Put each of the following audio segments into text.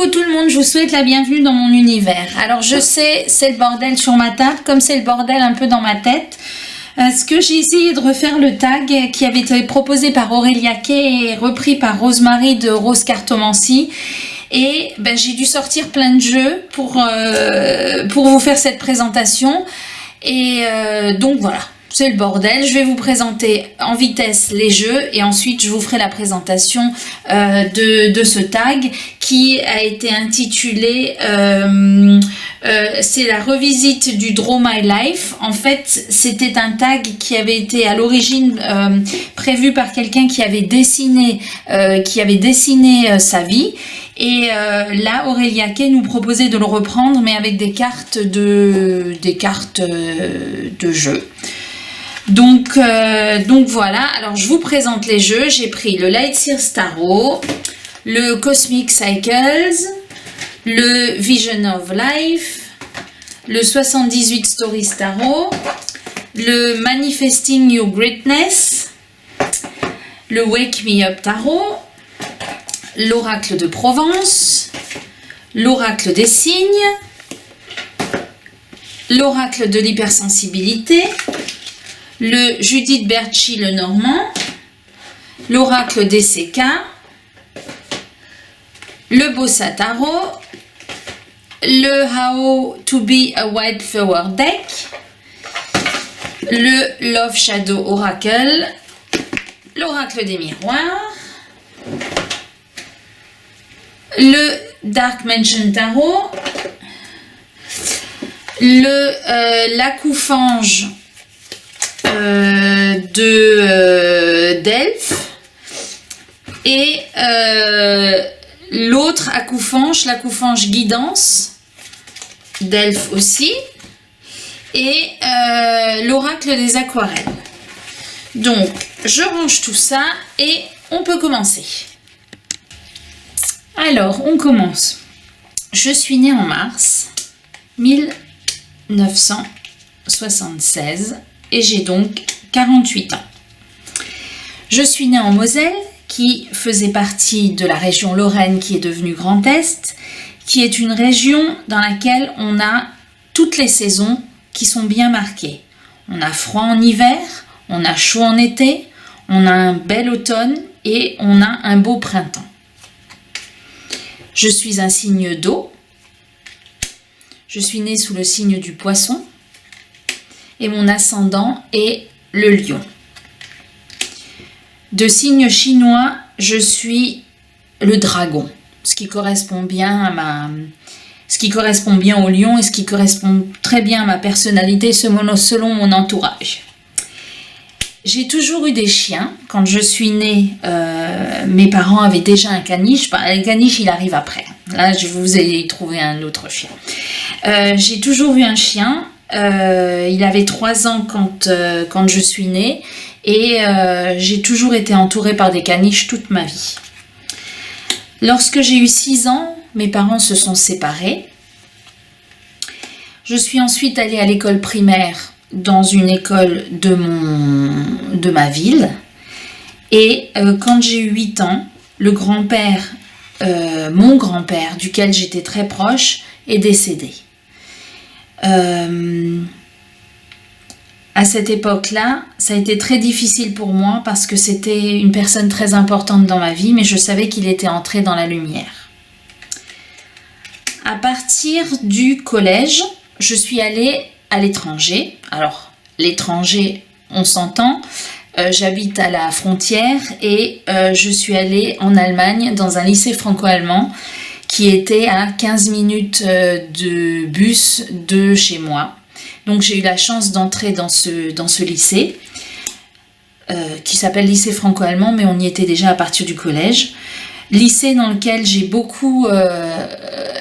tout le monde, je vous souhaite la bienvenue dans mon univers. Alors je sais, c'est le bordel sur ma table, comme c'est le bordel un peu dans ma tête. Ce que j'ai essayé de refaire le tag qui avait été proposé par Aurélia Kay et repris par Rosemary de Rose Cartomancie. Et ben, j'ai dû sortir plein de jeux pour vous faire cette présentation. Et donc voilà. C'est le bordel, je vais vous présenter en vitesse les jeux et ensuite je vous ferai la présentation de ce tag qui a été intitulé c'est la revisite du Draw My Life. En fait, c'était un tag qui avait été à l'origine prévu par quelqu'un qui avait dessiné sa vie. Et là, Aurélia Kay nous proposait de le reprendre, mais avec des cartes de jeu. Donc voilà, alors je vous présente les jeux. J'ai pris le Lightseer Tarot, le Cosmic Cycles, le Vision of Life, le 78 Stories Tarot, le Manifesting Your Greatness, le Wake Me Up Tarot, l'Oracle de Provence, l'Oracle des Signes, l'Oracle de l'Hypersensibilité, le Judith Berchi le Normand, l'Oracle des CK, le Bossa Tarot, le How to be a White Flower Deck, le Love Shadow Oracle, l'Oracle des Miroirs, le Dark Mansion Tarot, le l'Acoufange d'Elf et l'autre Acoufange, l'Acoufange Guidance d'Elf aussi, et l'Oracle des Aquarelles. Donc je range tout ça et on peut commencer. Alors on commence. Je suis née en mars 1976 et j'ai donc 48 ans. Je suis née en Moselle, qui faisait partie de la région Lorraine qui est devenue Grand Est, qui est une région dans laquelle on a toutes les saisons qui sont bien marquées. On a froid en hiver, on a chaud en été, on a un bel automne et on a un beau printemps. Je suis un signe d'eau. Je suis née sous le signe du Poisson et mon ascendant est le Lion. De signe chinois, je suis le Dragon, ce qui correspond bien au Lion et ce qui correspond très bien à ma personnalité selon mon entourage. J'ai toujours eu des chiens. Quand je suis née, mes parents avaient déjà un caniche. Le caniche, il arrive après. Là, je vous ai trouvé un autre chien. J'ai toujours eu un chien. Il avait 3 ans quand je suis née. Et j'ai toujours été entourée par des caniches toute ma vie. Lorsque j'ai eu 6 ans, mes parents se sont séparés. Je suis ensuite allée à l'école primaire dans une école de ma ville. Et quand j'ai eu 8 ans, mon grand-père, duquel j'étais très proche, est décédé. À cette époque-là, ça a été très difficile pour moi parce que c'était une personne très importante dans ma vie, mais je savais qu'il était entré dans la lumière. À partir du collège, je suis allée à l'étranger. Alors, l'étranger, on s'entend, j'habite à la frontière et je suis allée en Allemagne dans un lycée franco-allemand qui était à 15 minutes de bus de chez moi. Donc j'ai eu la chance d'entrer dans ce lycée qui s'appelle lycée franco-allemand, mais on y était déjà à partir du collège. Lycée dans lequel j'ai beaucoup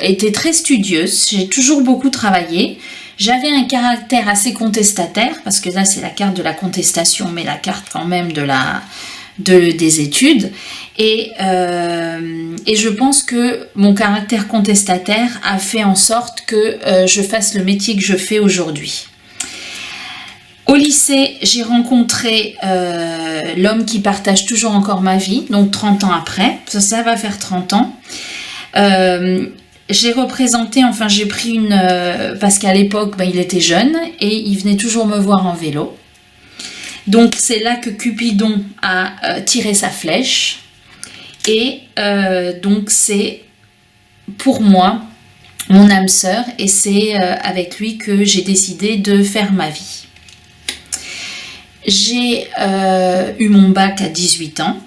été très studieuse, j'ai toujours beaucoup travaillé. J'avais un caractère assez contestataire, parce que là c'est la carte de la contestation, mais la carte quand même des études. Et je pense que mon caractère contestataire a fait en sorte que je fasse le métier que je fais aujourd'hui. Au lycée, j'ai rencontré l'homme qui partage toujours encore ma vie, donc 30 ans après, ça va faire 30 ans. j'ai représenté, enfin j'ai pris une... parce qu'à l'époque, il était jeune et il venait toujours me voir en vélo. Donc c'est là que Cupidon a tiré sa flèche. Et donc c'est pour moi mon âme sœur et c'est avec lui que j'ai décidé de faire ma vie. J'ai eu mon bac à 18 ans.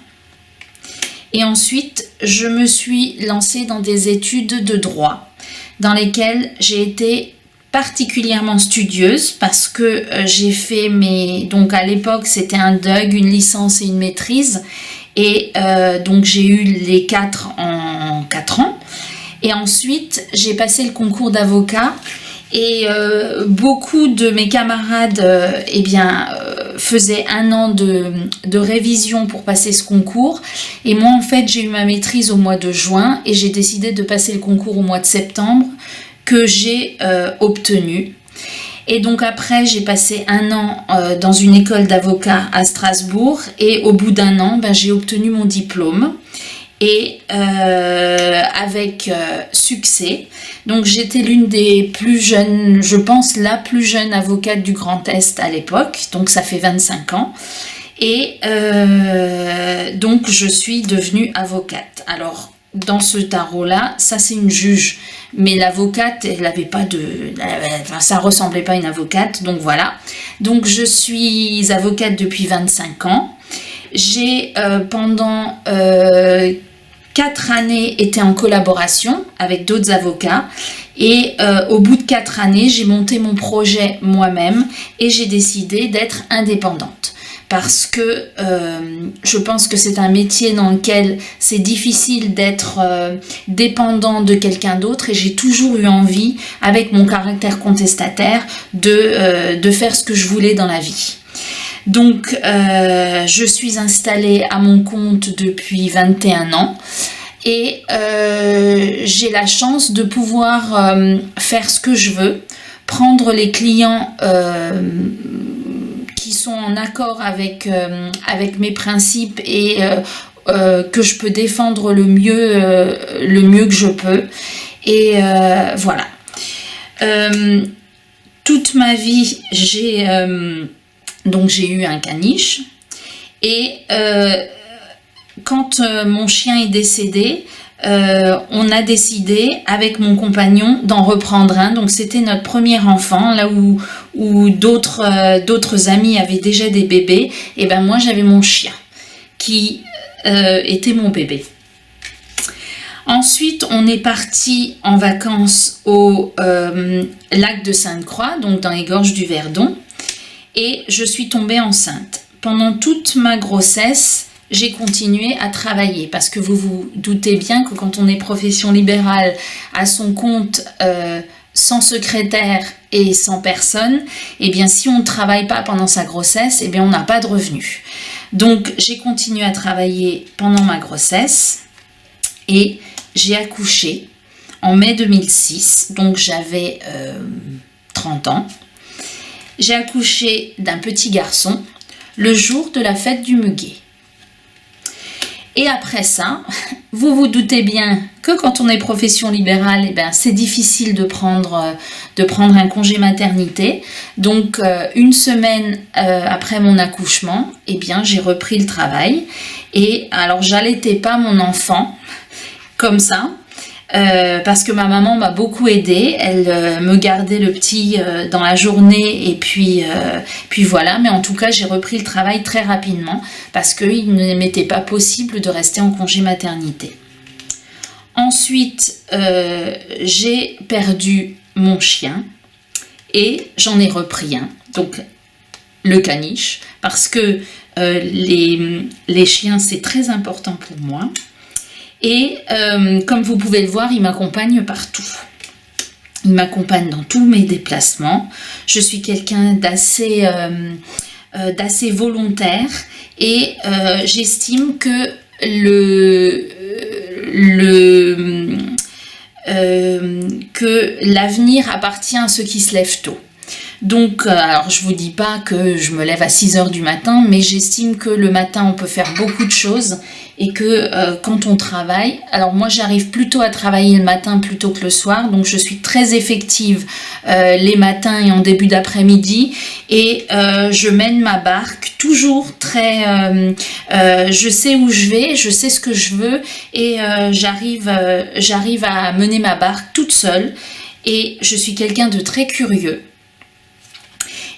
Et ensuite, je me suis lancée dans des études de droit, dans lesquelles j'ai été particulièrement studieuse parce que j'ai fait mes... Donc à l'époque, c'était un DUG, une licence et une maîtrise. Et donc j'ai eu les 4 en 4 ans. Et ensuite, j'ai passé le concours d'avocat. Et beaucoup de mes camarades faisaient 1 an de révision pour passer ce concours. Et moi, en fait, j'ai eu ma maîtrise au mois de juin et j'ai décidé de passer le concours au mois de septembre que j'ai obtenu. Et donc après, j'ai passé 1 an dans une école d'avocat à Strasbourg et au bout d'1 an, j'ai obtenu mon diplôme. Et avec succès. Donc j'étais l'une des plus jeunes, je pense la plus jeune avocate du Grand Est à l'époque, donc ça fait 25 ans. Et donc je suis devenue avocate. Alors dans ce tarot-là, ça c'est une juge, mais l'avocate, elle n'avait pas de... ça ressemblait pas à une avocate, donc voilà. Donc je suis avocate depuis 25 ans. J'ai pendant 4 années été en collaboration avec d'autres avocats et au bout de 4 années, j'ai monté mon projet moi-même et j'ai décidé d'être indépendante parce que je pense que c'est un métier dans lequel c'est difficile d'être dépendant de quelqu'un d'autre et j'ai toujours eu envie, avec mon caractère contestataire, de faire ce que je voulais dans la vie. Donc, je suis installée à mon compte depuis 21 ans et j'ai la chance de pouvoir faire ce que je veux, prendre les clients qui sont en accord avec mes principes et que je peux défendre le mieux que je peux. Et voilà. Toute ma vie, j'ai eu un caniche et quand mon chien est décédé, on a décidé avec mon compagnon d'en reprendre un. Donc c'était notre premier enfant, là où d'autres amis avaient déjà des bébés. Et ben moi j'avais mon chien qui était mon bébé. Ensuite, on est parti en vacances au lac de Sainte-Croix, donc dans les gorges du Verdon. Et je suis tombée enceinte. Pendant toute ma grossesse, j'ai continué à travailler parce que vous vous doutez bien que quand on est profession libérale à son compte, sans secrétaire et sans personne, eh bien si on ne travaille pas pendant sa grossesse, eh bien on n'a pas de revenus. Donc j'ai continué à travailler pendant ma grossesse et j'ai accouché en mai 2006, donc j'avais 30 ans. J'ai accouché d'un petit garçon le jour de la fête du muguet. Et après ça, vous vous doutez bien que quand on est profession libérale, eh ben, c'est difficile de prendre un congé maternité. Donc, 1 semaine après mon accouchement, eh bien, j'ai repris le travail. Et alors, j'allaitais pas mon enfant comme ça. Parce que ma maman m'a beaucoup aidée, elle me gardait le petit dans la journée et puis voilà, mais en tout cas j'ai repris le travail très rapidement parce qu'il ne m'était pas possible de rester en congé maternité. Ensuite, j'ai perdu mon chien et j'en ai repris un, donc le caniche, parce que les chiens c'est très important pour moi. Et comme vous pouvez le voir, il m'accompagne partout. Il m'accompagne dans tous mes déplacements. Je suis quelqu'un d'assez volontaire et j'estime que que l'avenir appartient à ceux qui se lèvent tôt. Donc, alors je vous dis pas que je me lève à 6 heures du matin, mais j'estime que le matin on peut faire beaucoup de choses et que quand on travaille, alors moi j'arrive plutôt à travailler le matin plutôt que le soir, donc je suis très effective les matins et en début d'après-midi, et je mène ma barque toujours très, je sais où je vais, je sais ce que je veux, et j'arrive à mener ma barque toute seule, et je suis quelqu'un de très curieux.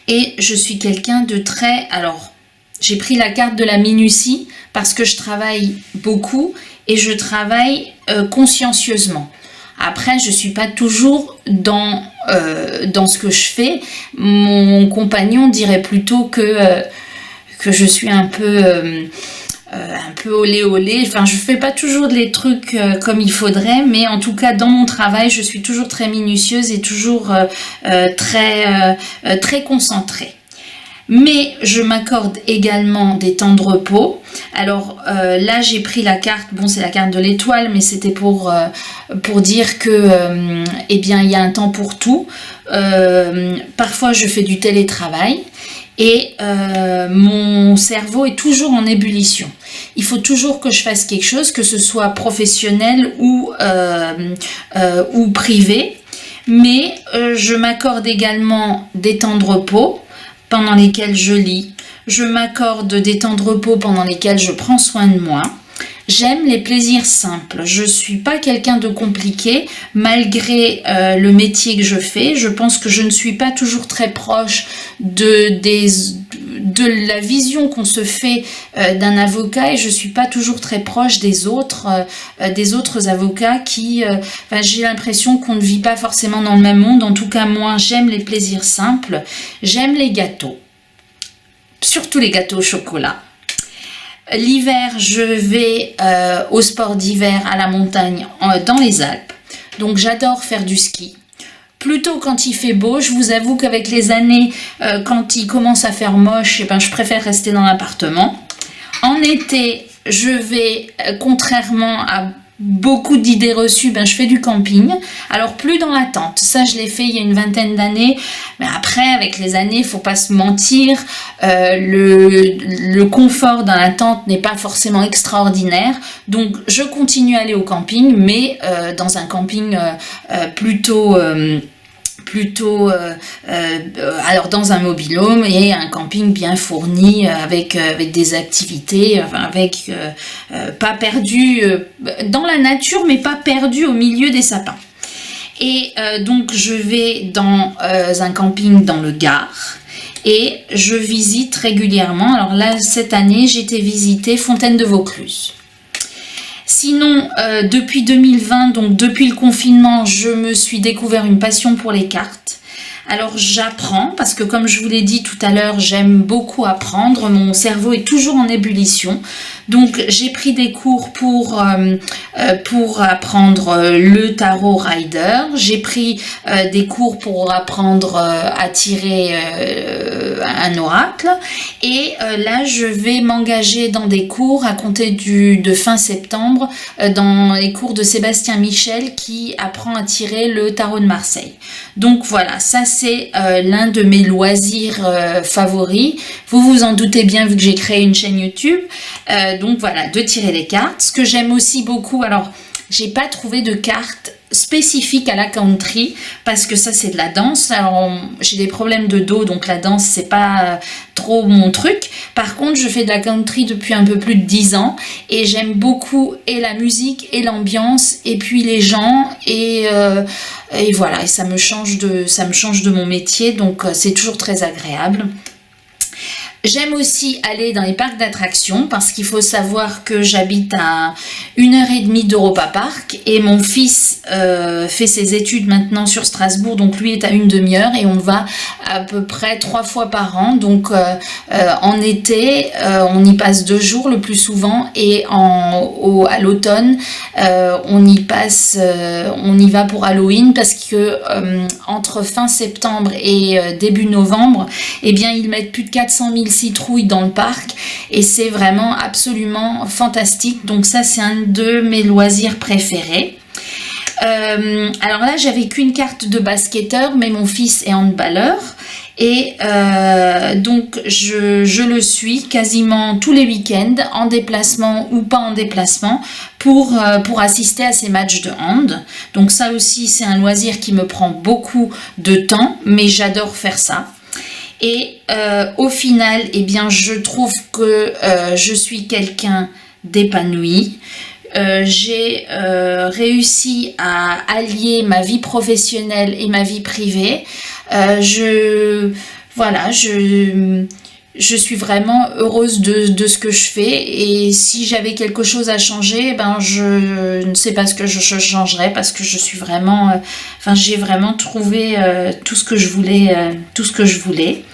Et je suis quelqu'un de très... Alors, j'ai pris la carte de la minutie parce que je travaille beaucoup et je travaille consciencieusement. Après, je ne suis pas toujours dans ce que je fais. Mon compagnon dirait plutôt que je suis un peu olé olé, enfin je fais pas toujours les trucs comme il faudrait, mais en tout cas dans mon travail je suis toujours très minutieuse et toujours très concentrée. Mais je m'accorde également des temps de repos. Alors là j'ai pris la carte, bon c'est la carte de l'étoile, mais c'était pour dire que eh bien il y a un temps pour tout. Parfois je fais du télétravail. Et mon cerveau est toujours en ébullition. Il faut toujours que je fasse quelque chose, que ce soit professionnel ou privé. Mais je m'accorde également des temps de repos pendant lesquels je lis. Je m'accorde des temps de repos pendant lesquels je prends soin de moi. J'aime les plaisirs simples. Je ne suis pas quelqu'un de compliqué, malgré le métier que je fais. Je pense que je ne suis pas toujours très proche de la vision qu'on se fait d'un avocat, et je ne suis pas toujours très proche des autres avocats qui... j'ai l'impression qu'on ne vit pas forcément dans le même monde. En tout cas, moi, j'aime les plaisirs simples. J'aime les gâteaux. Surtout les gâteaux au chocolat. L'hiver, je vais au sport d'hiver à la montagne dans les Alpes. Donc j'adore faire du ski. Plutôt quand il fait beau, je vous avoue qu'avec les années, quand il commence à faire moche, je préfère rester dans l'appartement. En été, je vais, contrairement à beaucoup d'idées reçues, je fais du camping. Alors plus dans la tente, ça je l'ai fait il y a une vingtaine d'années, mais après avec les années, il faut pas se mentir, le confort dans la tente n'est pas forcément extraordinaire, donc je continue à aller au camping, mais dans un camping plutôt alors dans un mobil-home et un camping bien fourni avec des activités, pas perdu dans la nature, mais pas perdu au milieu des sapins. Et donc je vais dans un camping dans le Gard et je visite régulièrement. Alors là, cette année, j'ai été visiter Fontaine de Vaucluse. Sinon, depuis 2020, donc depuis le confinement, je me suis découvert une passion pour les cartes. Alors j'apprends, parce que comme je vous l'ai dit tout à l'heure, j'aime beaucoup apprendre, mon cerveau est toujours en ébullition. Donc j'ai pris des cours pour apprendre le tarot rider, j'ai pris des cours pour apprendre à tirer un oracle, et là je vais m'engager dans des cours à compter de fin septembre dans les cours de Sébastien Michel qui apprend à tirer le tarot de Marseille. Donc voilà, ça c'est l'un de mes loisirs favoris. Vous vous en doutez bien vu que j'ai créé une chaîne YouTube. Donc voilà, de tirer les cartes. Ce que j'aime aussi beaucoup, alors j'ai pas trouvé de cartes spécifiques à la country parce que ça c'est de la danse. Alors j'ai des problèmes de dos, donc la danse c'est pas trop mon truc. Par contre je fais de la country depuis un peu plus de 10 ans et j'aime beaucoup et la musique et l'ambiance et puis les gens et voilà, et ça me change de mon métier, donc c'est toujours très agréable. J'aime aussi aller dans les parcs d'attractions parce qu'il faut savoir que j'habite à 1h30 d'Europa Park et mon fils fait ses études maintenant sur Strasbourg, donc lui est à une demi-heure et on va à peu près 3 fois par an. Donc en été, on y passe 2 jours le plus souvent et à l'automne, on y va pour Halloween parce que entre fin septembre et début novembre, eh bien ils mettent plus de 400 000 citrouilles dans le parc et c'est vraiment absolument fantastique. Donc ça c'est un de mes loisirs préférés. Alors là j'avais qu'une carte de basketteur, mais mon fils est handballeur Et donc je le suis quasiment tous les week-ends, en déplacement ou pas en déplacement, pour assister à ces matchs de hand. Donc ça aussi c'est un loisir qui me prend beaucoup de temps, mais j'adore faire ça. Et au final, eh bien, je trouve que je suis quelqu'un d'épanoui. J'ai réussi à allier ma vie professionnelle et ma vie privée. Voilà, je suis vraiment heureuse de ce que je fais, et si j'avais quelque chose à changer, ben je ne sais pas ce que je changerais, parce que je suis vraiment, j'ai vraiment trouvé tout ce que je voulais.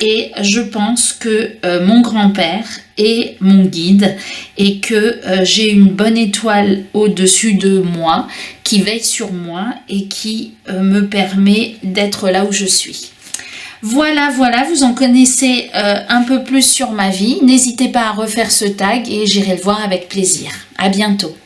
Et je pense que mon grand-père est mon guide, et que j'ai une bonne étoile au-dessus de moi qui veille sur moi et qui me permet d'être là où je suis. Voilà, vous en connaissez un peu plus sur ma vie. N'hésitez pas à refaire ce tag et j'irai le voir avec plaisir. À bientôt.